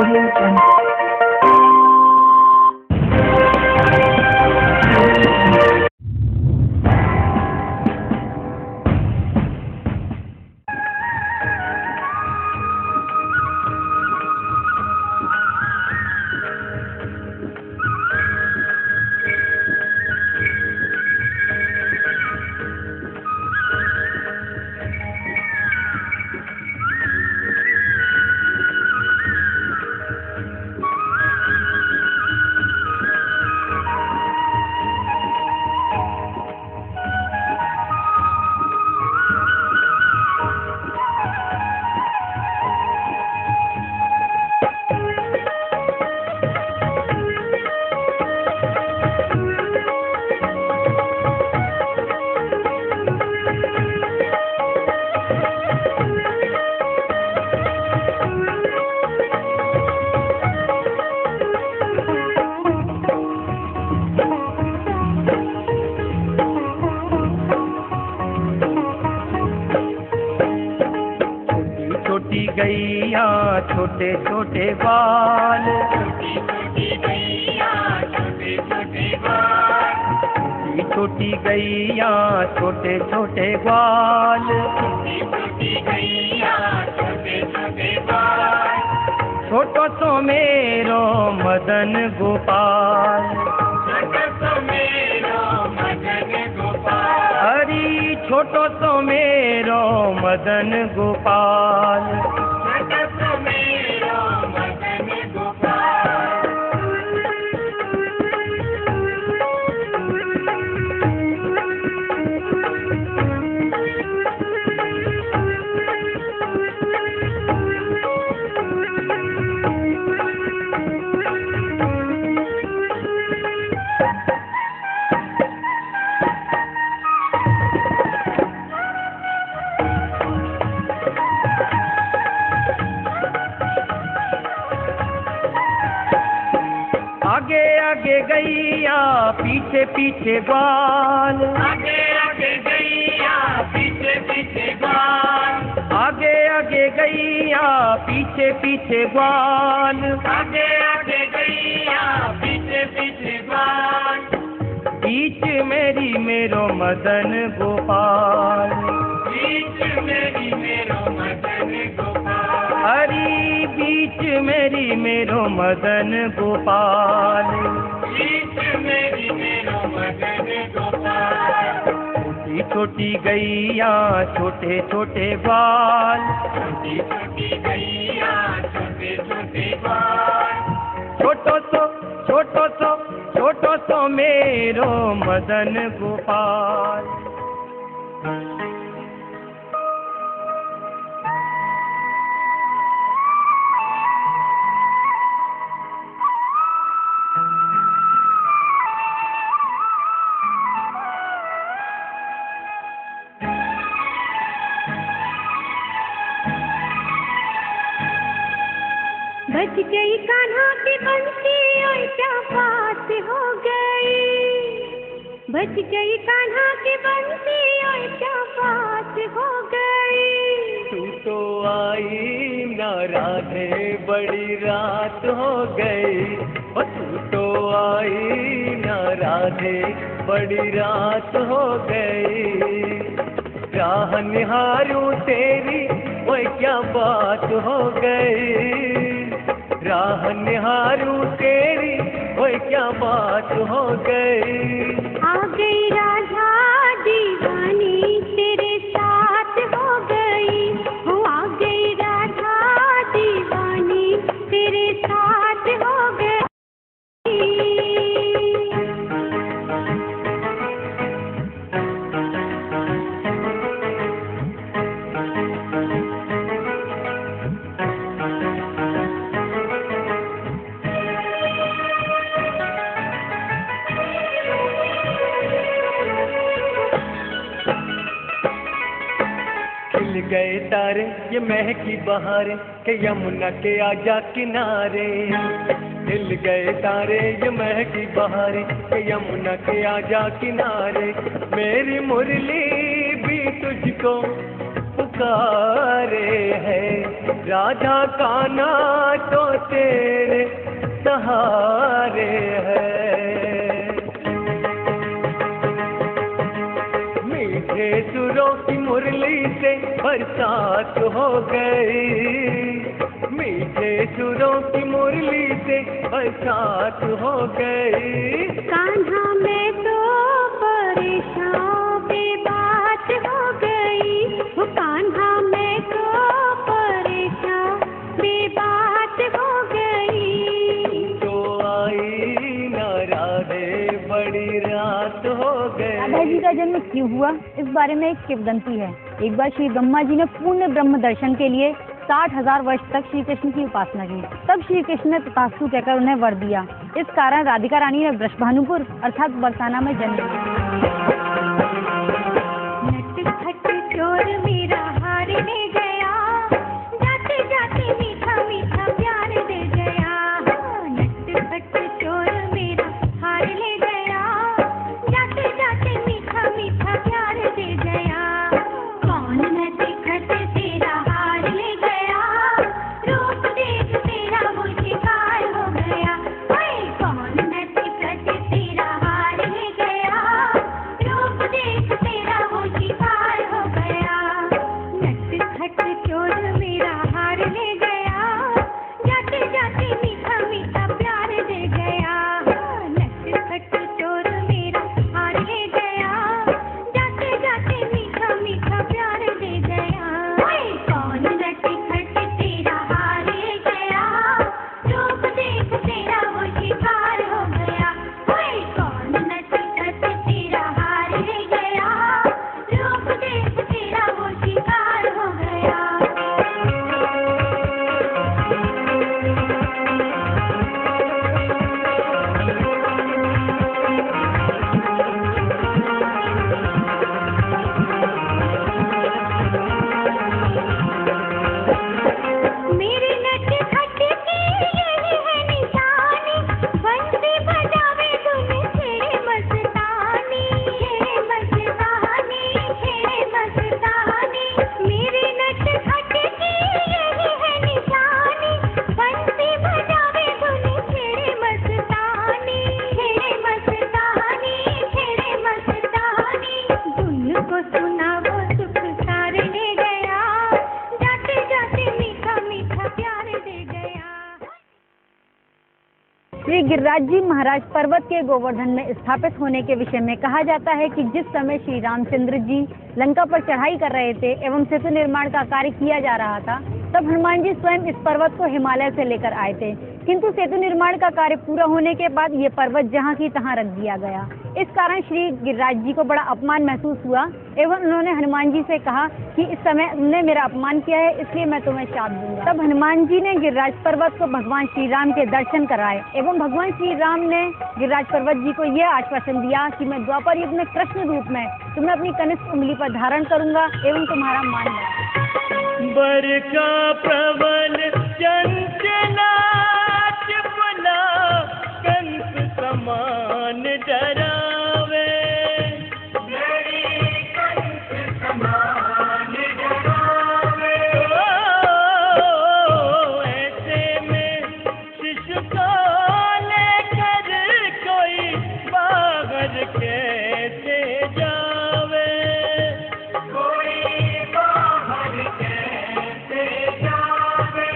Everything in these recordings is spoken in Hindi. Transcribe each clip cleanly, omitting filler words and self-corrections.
Audio Jungle. गैया छोटे छोटे बाल, छोटी छोटी गैया छोटे छोटे बाल, छोटी गैया छोटे छोटे बाल, छोटी छोटी गैया छोटे छोटे बाल, छोटो सो मेरो मदन गोपाल, छोटो सो मेरो मदन गोपाल, हरी छोटो सो मेरो मदन गोपाल, छोटो सो मेरो मदन गोपाल। आगे आगे गैया पीछे पीछे बाल, आगे आगे गैया पीछे पीछे बाल, आगे आगे गैया पीछे पीछे बाल, आगे आगे गैया पीछे पीछे बाल, बीच मेरी मेरो मदन गोपाल, बीच मेरी मेरो मदन गोपाल, हरी बीच मेरी मेरो मदन गोपाल, बीच मेरी मेरो मदन गोपाल। छोटी छोटी गैया छोटे छोटे बाल, छोटी छोटी गैया छोटे छोटे बाल, छोटो सो मेरो मदन गोपाल। बच गई कान्हा की बंसी और क्या बात हो गई, बच गई कान्हा की बंसी और क्या बात हो गई। तू तो आई ना राधे बड़ी रात हो गई, ओ तू तो आई ना राधे बड़ी रात हो गई। राह निहारूं तेरी वो क्या बात हो गई, राह निहारूं तेरी वो क्या बात हो गई। आ गई राधा दीवानी तेरे साथ हो गई, हो आ गई राधा दीवानी तेरे साथ हो गई। खिल गए तारे ये महकी बहारें के यमुना के आजा किनारे, खिल गए तारे ये महकी बहारें के यमुना के आजा किनारे। मेरी मुरली भी तुझको पुकारे हैं। राधा कान्हा तो तेरे सहारे हैं। मीठे सुरों की मुरली से बरसात हो गई। मीठे सुरों की मुरली से बरसात हो गई। कान्हा मैं तो परेशान बेबात हो गई। वो कान्हा मैं तो परेशान बेबात हो गई। तो आई ना राधे बड़ी रात हो गई। राधा जी का जन्म क्यों हुआ, इस बारे में एक किंवदंती है। एक बार श्री ब्रह्मा जी ने पूर्ण ब्रह्म दर्शन के लिए 60,000 वर्ष तक श्री कृष्ण की उपासना की। तब श्री कृष्ण ने तथास्तु कहकर उन्हें वर दिया। इस कारण राधिका रानी ने वृषभानुपुर अर्थात बरसाना में जन्म लिया। नटखट चोर मेरा हार ले गया, जाते जाते मीठा मीठा प्यार दे गया। नटखट चोर मेरा हार ले गया, जाते जाते मीठा मीठा प्यार दे गया। कौन नटखट तेरा हार ले गया, रूप देख तेरा वो शिकार हो गया। ओए कौन नटखट तेरा हार ले गया, रूप देख तेरा वो शिकार हो गया। नटखट चोर मेरा हार ले गया, जाते जाते मीठा मीठा प्यार दे गया। नटखट चोर मेरा हार ले गया, जाते जाते मीठा मीठा प्यार दे गया। ओए कौन नटखट तेरा हार ले गया, रूप देख तेरा वो शिकार हो गया। ओए कौन नटखट तेरा हार ले गया, रूप देख तेरा वो शिकार हो गया। मेरे नटखट की यही है निशानी, बंसी बजावे धुन छेड़े मस्तानी, छेड़े मस्तानी, छेड़े मस्तानी। मेरे नटखट की यही है निशानी, बंसी बजावे धुन छेड़े मस्तानी, छेड़े मस्तानी, छेड़े मस्तानी। धुन को सुना वो सुख सार ले गया, जाते जाते मीठा मीठा प्यार दे गया। श्री गिरिराज जी महाराज पर्वत के गोवर्धन में स्थापित होने के विषय में कहा जाता है कि जिस समय श्री रामचंद्र जी लंका पर चढ़ाई कर रहे थे एवं सेतु निर्माण का कार्य किया जा रहा था, तब हनुमान जी स्वयं इस पर्वत को हिमालय से लेकर आए थे। किंतु सेतु निर्माण का कार्य पूरा होने के बाद ये पर्वत जहाँ की तहाँ रख दिया गया। इस कारण श्री गिरिराज जी को बड़ा अपमान महसूस हुआ एवं उन्होंने हनुमान जी से कहा कि इस समय तुमने मेरा अपमान किया है, इसलिए मैं तुम्हें शाप दूंगा। तब हनुमान जी ने गिरिराज पर्वत को भगवान श्री राम के दर्शन कराए एवं भगवान श्री राम ने गिरिराज पर्वत जी को यह आश्वासन दिया कि मैं द्वापर युग में कृष्ण रूप में तुम्हें अपनी कनिष्ठ उंगली पर धारण करूंगा एवं तुम्हारा मान लूंगा। बरखा प्रबल चंचला चिपला कंस समान डरावे। मेरी कंस समान डरावे। ऐसे में शिशु को लेकर कोई बाहर कैसे जावे। कोई बाहर कैसे जावे।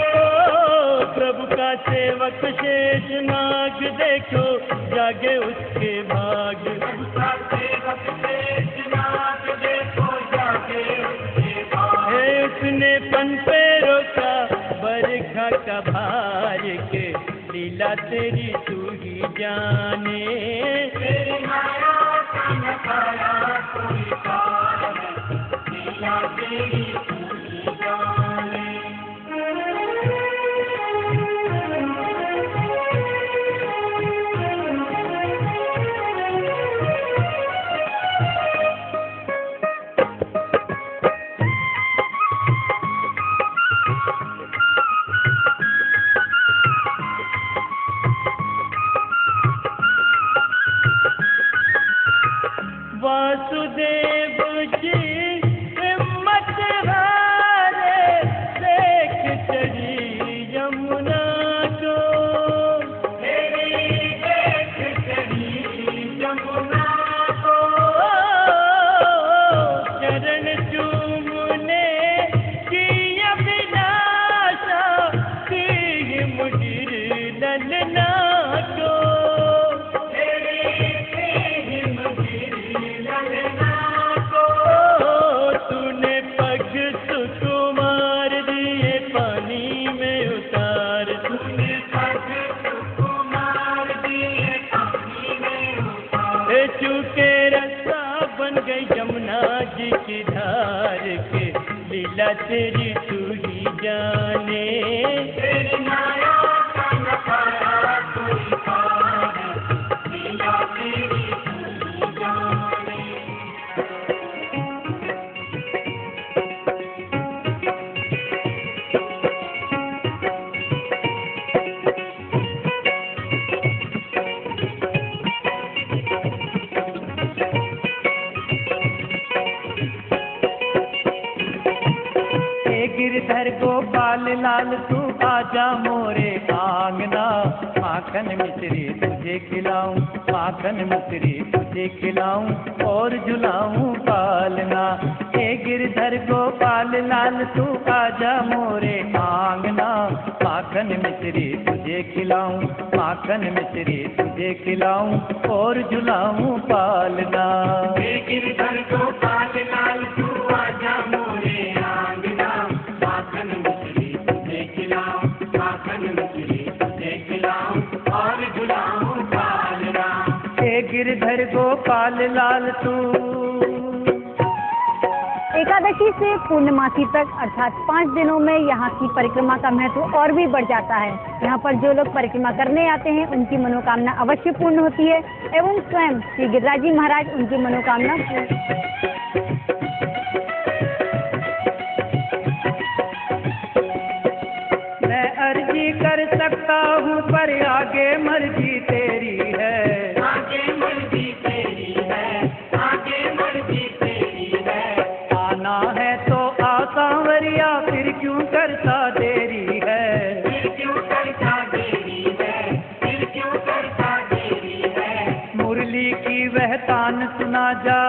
प्रभु का सेवक शेष नाग देखो जागे उसके भाग। उसका सेवक शेषनाग देखो जागे उसके भाग। है उसने पन पे रोका बरखा का भार के, लीला तेरी तू ही जाने। तेरी माया का नकारा कोई पार नहीं, लीला तेरी तू ही जाने। लीला तेरी तू ही जाने। तेरी माया का नजारा कोई पार, लीला तेरी तू ही जाने। गिरधर गोपाल लाल तू आजा मोरे आंगना, माखन मिश्री तुझे खिलाऊं, माखन मिश्री तुझे खिलाऊं और झुलाऊं पालना। हे गिरधर गोपाल लाल तू आजा मोरे आंगना, माखन मिश्री तुझे खिलाऊं, माखन मिश्री तुझे खिलाऊं और झुलाऊं पालना। हे गिरधर गोपाल लाल तू आजा मोरे आंगना, माखन मिश्री तुझे खिलाऊं, माखन मिश्री तुझे खिलाऊं और झुलाऊं पालना। हे गिरधर गोपाल लाल तू। एकादशी से पूर्णमासी तक अर्थात 5 दिनों में यहाँ की परिक्रमा का महत्व और भी बढ़ जाता है। यहाँ पर जो लोग परिक्रमा करने आते हैं उनकी मनोकामना अवश्य पूर्ण होती है एवं स्वयं श्री गिरिराज जी महाराज उनकी मनोकामना मैं अर्जी कर सकता हूँ पर आगे मर्जी तेरी है, आगे मर्जी तेरी है, आगे मर्जी तेरी है। आना है तो आ सांवरिया फिर क्यों करता देरी है, फिर क्यों करता देरी है, फिर क्यों करता देरी है। मुरली की वह तान सुना जा,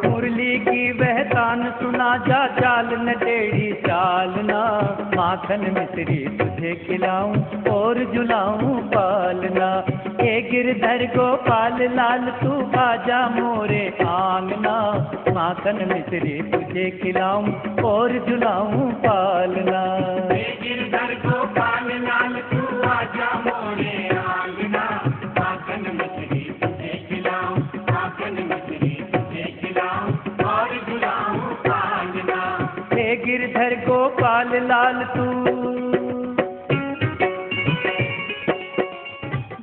मुरली की वह तान सुना जा, चाल न टेढ़ी चालना। माखन मिश्री तुझे खिलाऊं और झुलाऊं पालना। हे गिरधर गोपाल लाल तू आजा मोरे आंगना, माखन मिश्री तुझे खिलाऊं और झुलाऊं पालना। हे गिरधर गोपाल लाल तू आजा मोरे आंगना, माखन मिश्री तुझे खिलाऊं, माखन मिश्री तुझे खिलाऊं और झुलाऊं पालना। हे गिरधर गोपाल लाल तू।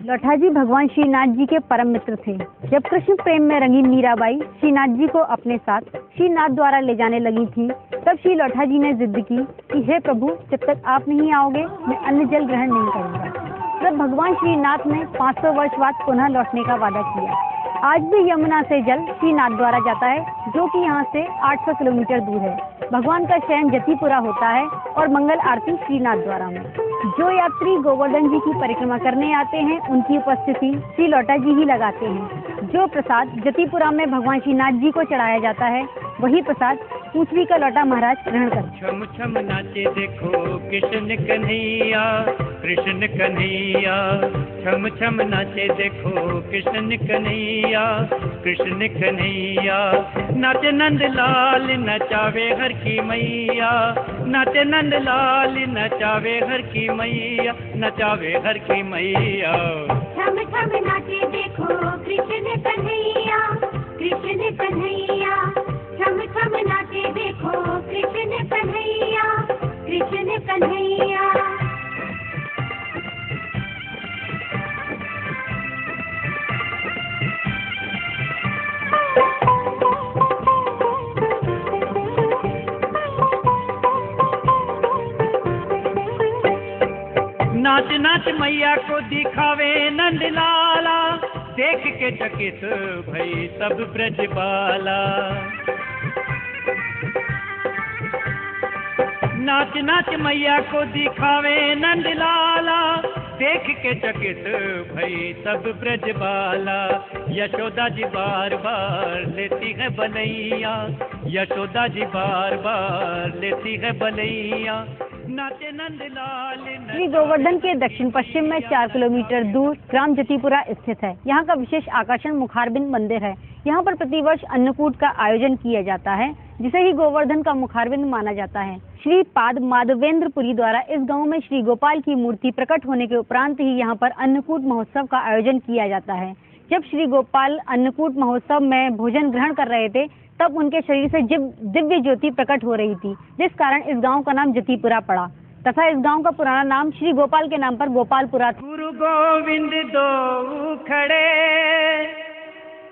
लौठाजी भगवान श्रीनाथ जी के परम मित्र थे। जब कृष्ण प्रेम में रंगी मीराबाई श्रीनाथ जी को अपने साथ श्रीनाथ द्वारा ले जाने लगी थी, तब श्री लौठाजी ने जिद की कि हे प्रभु, जब तक आप नहीं आओगे मैं अन्न जल ग्रहण नहीं करूंगा। तब भगवान श्रीनाथ ने 500 वर्ष बाद पुनः लौटने का वादा किया। आज भी यमुना से जल श्रीनाथ द्वारा जाता है, जो कि यहाँ से 800 किलोमीटर दूर है। भगवान का शयन जतिपुरा होता है और मंगल आरती श्रीनाथ द्वारा में। जो यात्री गोवर्धन जी की परिक्रमा करने आते हैं उनकी उपस्थिति श्री लौटा जी ही लगाते हैं। जो प्रसाद जतिपुरा में भगवान श्रीनाथ जी को चढ़ाया जाता है वही प्रसाद पृथ्वी का लौटा महाराज ग्रहण करते हैं। छम छम नाचे देखो कृष्ण कन्हैया, कृष्ण कन्हैया। छम छम नाचे देखो कृष्ण कन्हैया, कृष्ण कन्हैया। नाचे नंद लाल नचावे हर की मैया, नाचे नंद लाल नचावे हर की मैया, नचावे हर की मैया। छम छम नाचे देखो कृष्ण कन्हैया, कृष्ण कन्हैया। छम छम नाचे देखो कृष्ण कन्हैया, कृष्ण कन्हैया। नाच नाच मैया को दिखावे नंद लाला, देख के चकित भई सब ब्रजबाला। नाच नाच मैया को दिखावे नंद लाला, देख के चकित भई सब ब्रजबाला। यशोदा जी बार बार लेती है बलैया, यशोदा जी बार बार लेती है बलैया। नाचे नंद लाल श्री गोवर्धन के दक्षिण पश्चिम में 4 किलोमीटर दूर ग्राम जतिपुरा स्थित है। यहाँ का विशेष आकर्षण मुखारबिंद मंदिर है। यहाँ पर प्रतिवर्ष अन्नकूट का आयोजन किया जाता है, जिसे ही गोवर्धन का मुखारबिंद माना जाता है। श्री पाद माधवेंद्रपुरी द्वारा इस गांव में श्री गोपाल की मूर्ति प्रकट होने के उपरांत ही यहाँ पर अन्नकूट महोत्सव का आयोजन किया जाता है। जब श्री गोपाल अन्नकूट महोत्सव में भोजन ग्रहण कर रहे थे, तब उनके शरीर से दिव्य ज्योति प्रकट हो रही थी, जिस कारण इस गांव का नाम जतीपुरा पड़ा तथा इस गांव का पुराना नाम श्री गोपाल के नाम पर गोपालपुरा था। गुरु गोविंद दो खड़े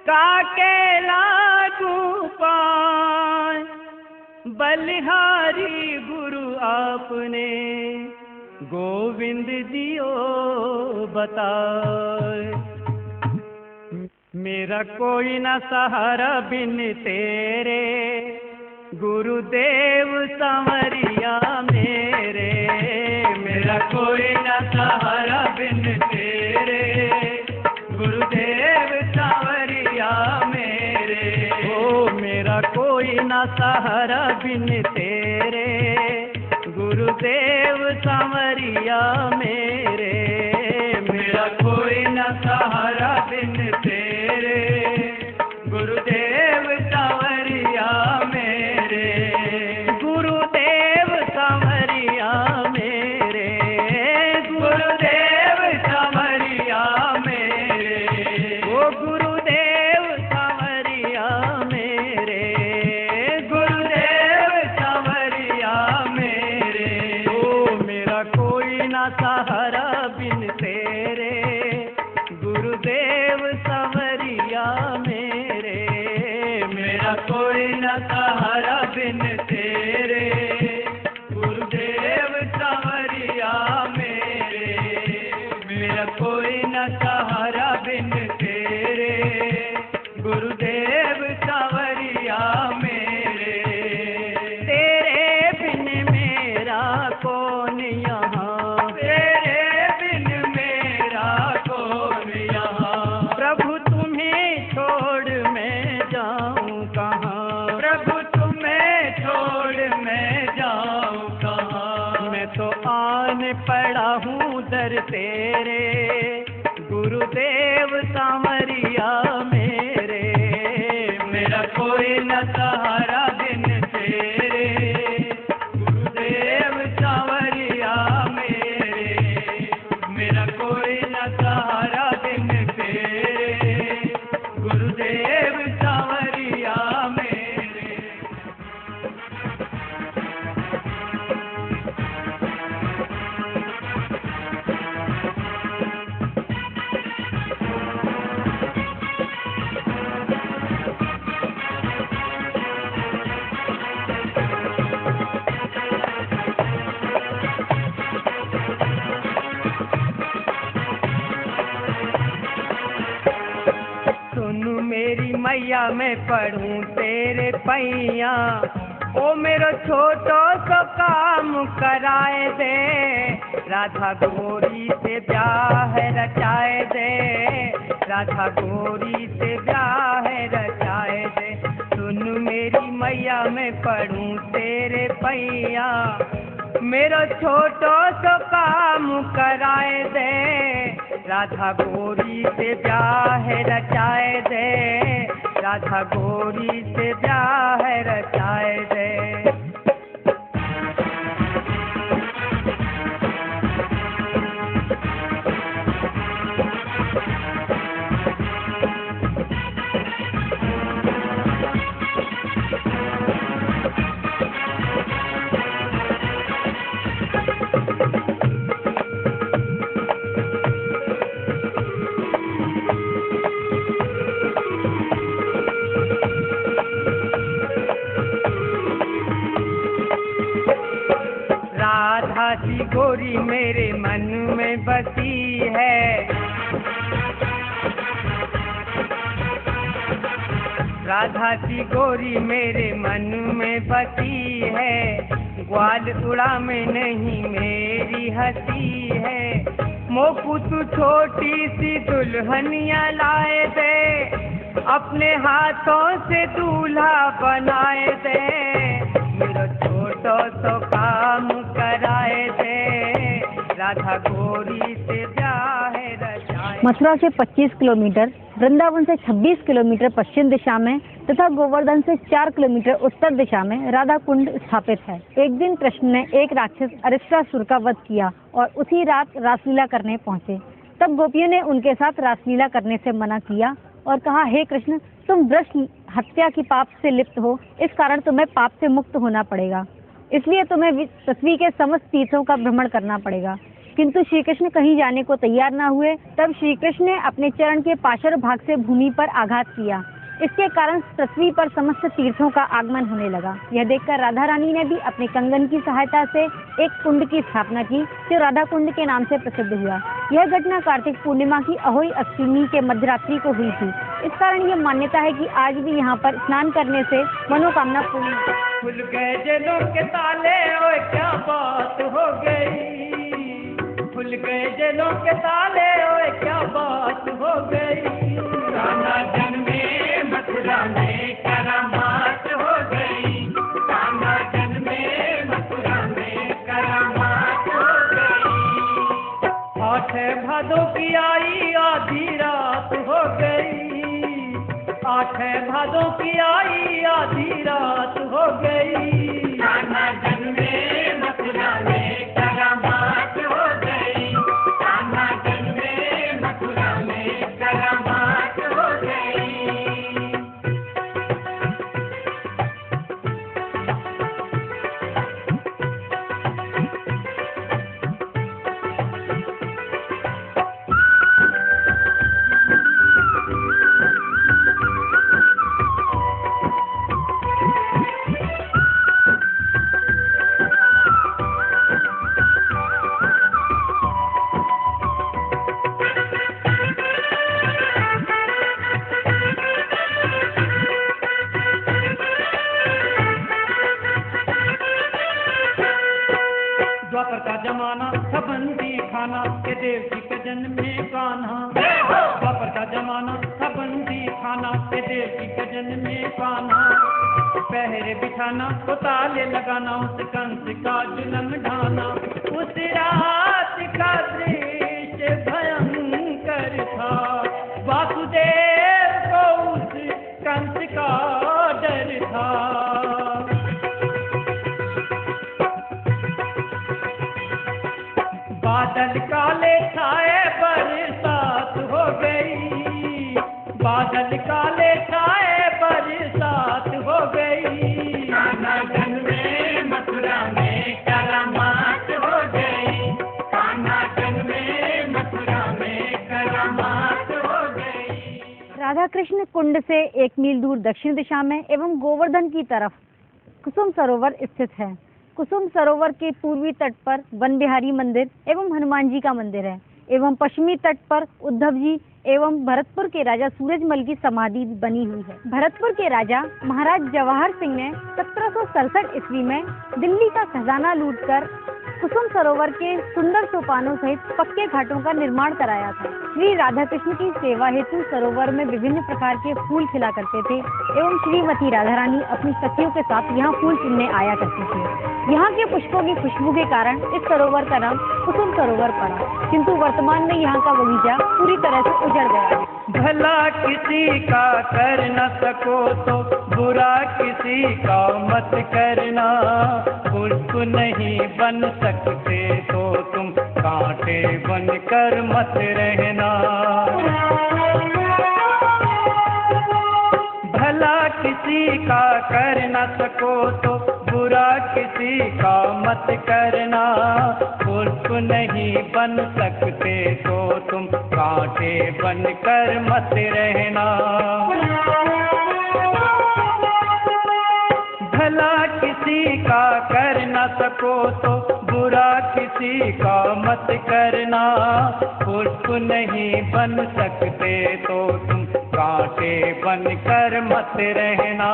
काके लागू पाए, बलिहारी गुरु आपने गोविंद जियो बताए। मेरा कोई न सहारा बिन तेरे, गुरुदेव संवरिया मेरे। मेरा कोई न सहारा बिन तेरे, गुरुदेव संवरिया मेरे। ओ मेरा कोई न सहारा बिन तेरे, गुरुदेव संवरिया मेरे। मेरा कोई न सहारा बिन तेरे, गुरुदेव संवरिया मेरे। गुरुदेव संवरिया मेरे, गुरुदेव संवरिया मेरे। ओ गुरुदेव संवरिया मेरे, गुरुदेव संवरिया मेरे। ओ मेरा कोई ना सहारा बिन तेरे, गुरुदेव संवरिया मेरे। मेरा कोई न सहारा बिन तेरे, गुरुदेव संवरिया मेरे। मेरा कोई न सहारा बिन तेरे, गुरुदेव संवरिया मेरे। तेरे बिन मेरा कौन यहाँ, तेरे बिन मेरा कौन यहाँ। प्रभु तुम्हें छोड़ मैं जाऊं कहाँ, प्रभु तुम्हें छोड़ मैं जाऊं कहाँ। मैं तो आन पड़ा हूँ दर तेरे, गुरुदेव संवरिया मेरे। मेरा कोई न सहारा बिन तेरे, गुरुदेव संवरिया मेरे। मेरा कोई न सहारा बिन तेरे, गुरुदेव संवरिया मेरे। सुन मेरी मैया मैं पढ़ूं तेरे पैया, ओ मेरो छोटो सो काम कराए दे। राधा गोरी से ब्याह रचाए दे, राधा गोरी से ब्याह रचाए दे। सुन मेरी मैया मैं पढ़ूं तेरे पैया, मेरो छोटो सो काम कराए दे। राधा गोरी से ब्याह रचाए दे, राधा गोरी से ब्याह रचाए दे। राधा सी गोरी मेरे मन में बसी है, राधा सी गोरी मेरे मन में बसी है। ग्वाल उड़ा में नहीं मेरी हंसी है। मोकू तू छोटी सी दुल्हनिया लाए दे, अपने हाथों से दूल्हा बनाए दे। मेरा छोटो सो काम कराए दे, राधा गोरी से ब्याह रचाए। मथुरा से 25 किलोमीटर, वृंदावन से 26 किलोमीटर पश्चिम दिशा में तथा गोवर्धन से 4 किलोमीटर उत्तर दिशा में राधा कुंड स्थापित है। एक दिन कृष्ण ने एक राक्षस अरिष्टासुर का वध किया और उसी रात रासलीला करने पहुंचे। तब गोपियों ने उनके साथ रासलीला करने से मना किया और कहा, हे कृष्ण, तुम ब्रज हत्या की पाप से लिप्त हो, इस कारण तुम्हें पाप से मुक्त होना पड़ेगा। इसलिए तुम्हें पृथ्वी के समस्त तीर्थों का भ्रमण करना पड़ेगा। किंतु श्री कृष्ण कहीं जाने को तैयार न हुए। तब श्री कृष्ण ने अपने चरण के पाशर भाग से भूमि पर आघात किया। इसके कारण पृथ्वी पर समस्त तीर्थों का आगमन होने लगा। यह देखकर राधा रानी ने भी अपने कंगन की सहायता से एक कुंड की स्थापना की, जो राधा कुंड के नाम से प्रसिद्ध हुआ। यह घटना कार्तिक पूर्णिमा की अहोई अष्टमी के मध्यरात्रि को हुई थी। इस कारण यह मान्यता है कि आज भी यहाँ पर स्नान करने से मनोकामना पूर्ण होती है। खुल गए जेलों के ताले, ओए क्या बात हो गई। खुल गए जेलों के ताले, ओए क्या बात हो गई। कान्हा जन्मे मथुरा में करामात हो गई। कान्हा जन्मे मथुरा में करामात हो गई। 8 भादों की आई आधी रात हो गई। 8 भादों की आई आधी रात हो गई। कान्हा जन्मे मथुरा में करामात हो गई। कान्हा जन्मे मथुरा में करामात हो गई। द्वापर का जमाना था बंदी खाना के देव जी के जन्म में कान्हा। द्वापर का जमाना था बंदी खाना के देव जी के जन्म में कान्हा। पहरे बिठाना तो ताले लगाना, उस कंस का जुलम ढाना। उस रात का दृश्य भयंकर था, वासुदेव को उस कंस का डर था। बादल काले छाए बरसात हो गई। बादल काले छाए बरसात हो गई। कान्हा जन्मे मथुरा में करामात हो गई। कान्हा जन्मे मथुरा में करामात हो गई। राधा कृष्ण कुंड से 1 मील दूर दक्षिण दिशा में एवं गोवर्धन की तरफ कुसुम सरोवर स्थित है। कुसुम सरोवर के पूर्वी तट पर वन बिहारी मंदिर एवं हनुमान जी का मंदिर है एवं पश्चिमी तट पर उद्धव जी एवं भरतपुर के राजा सूरजमल की समाधि बनी हुई है। भरतपुर के राजा महाराज जवाहर सिंह ने 1767 ईस्वी में दिल्ली का खजाना लूटकर कुसुम सरोवर के सुंदर सोपानों सहित पक्के घाटों का निर्माण कराया था। श्री राधा कृष्ण की सेवा हेतु सरोवर में विभिन्न प्रकार के फूल खिला करते थे एवं श्रीमती राधा रानी अपनी सखियों के साथ यहाँ फूल चुनने आया करती थी। यहाँ के पुष्पों की खुशबू के कारण इस सरोवर का नाम कुसुम सरोवर पड़ा, किंतु वर्तमान में यहाँ का बगीचा पूरी तरह से उजड़ गया है। भला किसी का कर न सको तो बुरा किसी का मत करना। पुष्प नहीं बन सकते तो तुम कांटे बन कर मत रहना। भला किसी का कर न सको तो बुरा किसी का मत करना। पुष्प नहीं बन सकते तो तुम कांटे बन कर मत रहना। भला किसी का कर न सको तो बुरा किसी का मत करना। पुष्प नहीं बन सकते तो तुम कांटे बन कर मत रहना।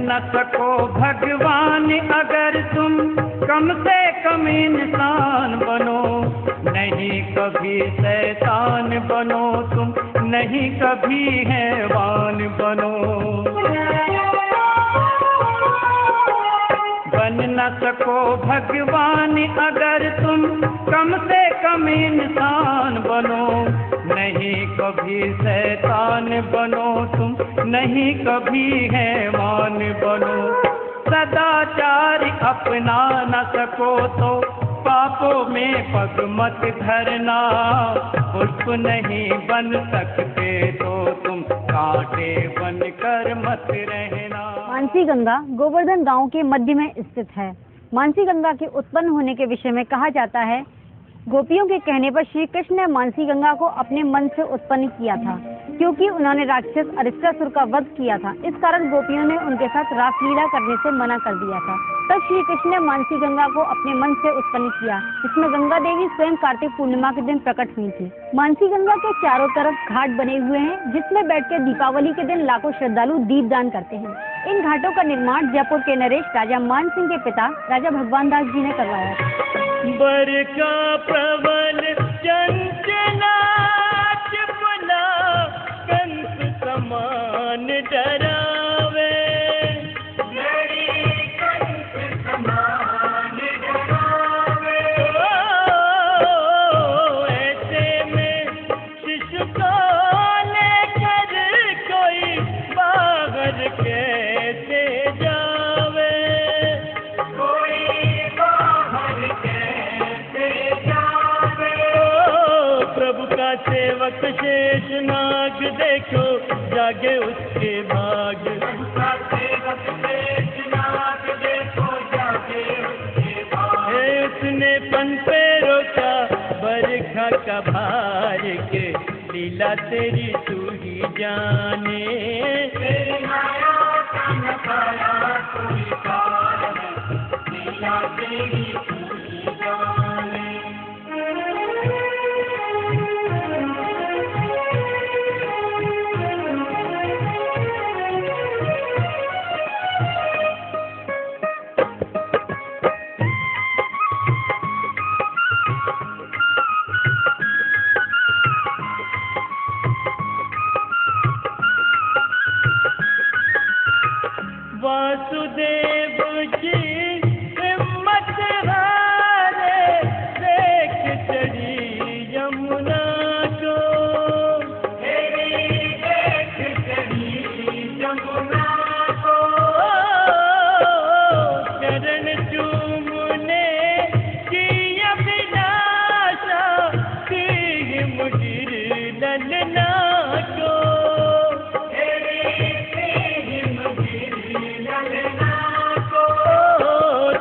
न सको भगवान अगर तुम कम से कम इंसान बनो, नहीं कभी शैतान बनो तुम, नहीं कभी हैवान बनो। बन न सको भगवान अगर तुम कम से कम इंसान बनो, नहीं कभी शैतान बनो तुम, नहीं कभी हैवान बनो। सदाचार अपना न सको तो पापों में पग मत धरना, पुष्प नहीं बन सकते तो तुम कांटे बन कर मत रहना। मानसी गंगा गोवर्धन गांव के मध्य में स्थित है। मानसी गंगा के उत्पन्न होने के विषय में कहा जाता है, गोपियों के कहने पर श्री कृष्ण ने मानसी गंगा को अपने मन से उत्पन्न किया था, क्योंकि उन्होंने राक्षस अरिष्टासुर का वध किया था। इस कारण गोपियों ने उनके साथ रासलीला करने से मना कर दिया था। तब श्री कृष्ण ने मानसी गंगा को अपने मन से उत्पन्न किया, जिसमें गंगा देवी स्वयं कार्तिक पूर्णिमा के दिन प्रकट हुई थी। मानसी गंगा के चारों तरफ घाट बने हुए हैं, जिसमें बैठकर दीपावली के दिन लाखों श्रद्धालु दीपदान करते हैं। इन घाटों का निर्माण जयपुर के नरेश राजा मान सिंह के पिता राजा भगवान दास जी ने करवाया था। बरका प्रबल चंचला चिपला कंस समान डरावे, कंस समान डरावे। ऐसे में शिशु को लेकर कोई बाहर कैसे जावे, कोई बाहर कैसे जावे। प्रभु का सेवक शेष नाग देखो जागे उसके भाग, उसका सेवक शेष नाग देखो जागे उसके भाग। उसने पन पे रोका बरखा का भार के, लीला तेरी तू ही जाने, तेरी माया का न पाया कोई पार, लीला तेरी तू ही जाने। वासुदेव जी हिम्मत हारे, देख चढ़ी यमुना को, देख चढ़ी यमुना को। चरण चूमने की अभिलाषा की मुझिर ललना को,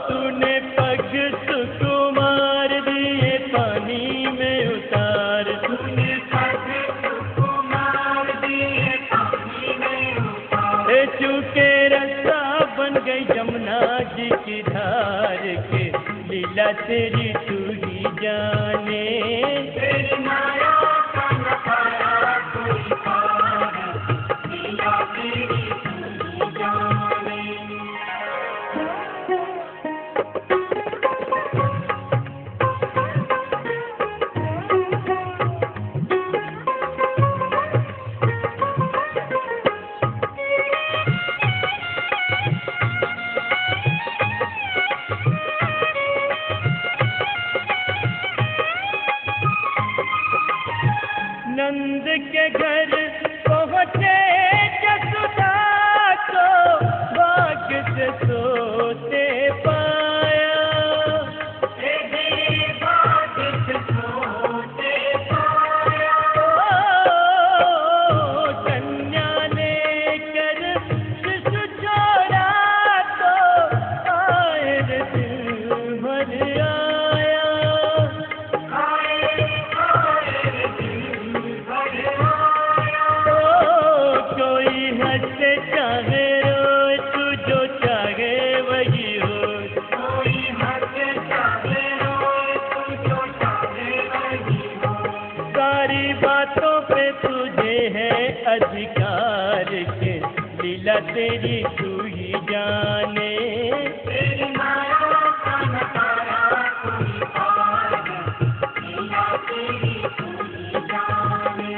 तूने पग सुकुमार दिए पानी में उतार, तूने पग सुकुमार दिए पानी में उतार। चूके रास्ता बन गई यमुना जी की धार के, लीला तेरी तू ही जाने, तेरी माया का न पाया कोई पार, लीला तेरी तू ही जाने। नंद के घर पहुँचे जसुदा को, भाग्य से सोते पाया, भाग्य से सोते पाया। कन्या ने कर शिशु छोड़ा तो आए दिल भर आया, कोई हंसे चाहे रोए, तू जो चाहे वही हो, कोई हंसे चाहे रोए, तू जो चाहे वही हो। सारी बातों पे तुझे है अधिकार के, लीला तेरी तू ही जाने। जाने। तेरी माया का नजारा कोई और है, लीला तेरी तू ही जाने।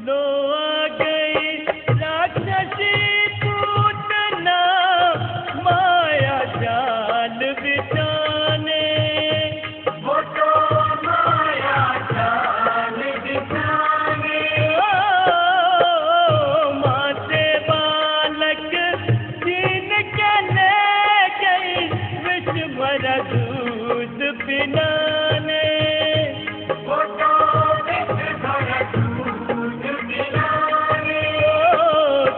लो आ गई राक्षसी पूतना माया जाल बिछाने। वो तो माया जाल बिछाने। माते बालक छीन के ले गई विष भरा दूध पिलाने। वो तो विष भरा दूध पिलाने।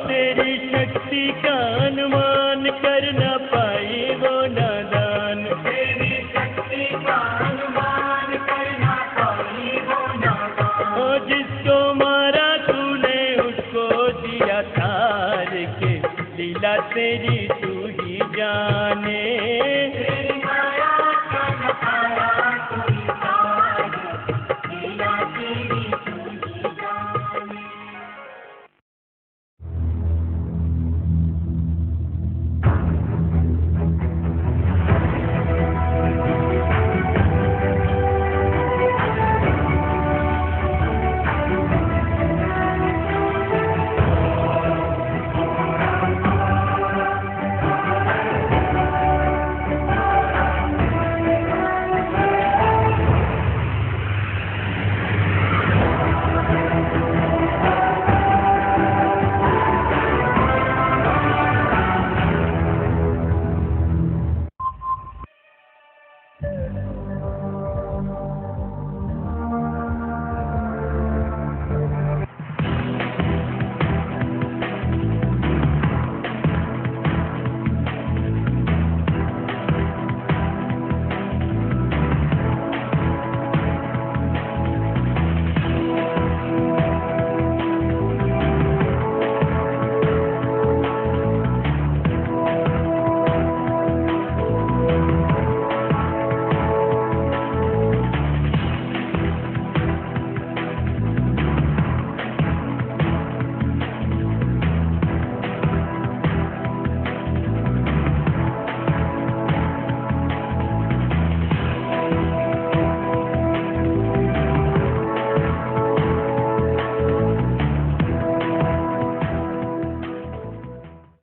तेरी शक्ति का अनुमान कर न पाई वो नादान। तेरी शक्ति का अनुमान करना पाई वो नादान। ओ जिसको मारा तूने उसको दिया तार के, लीला तेरी तू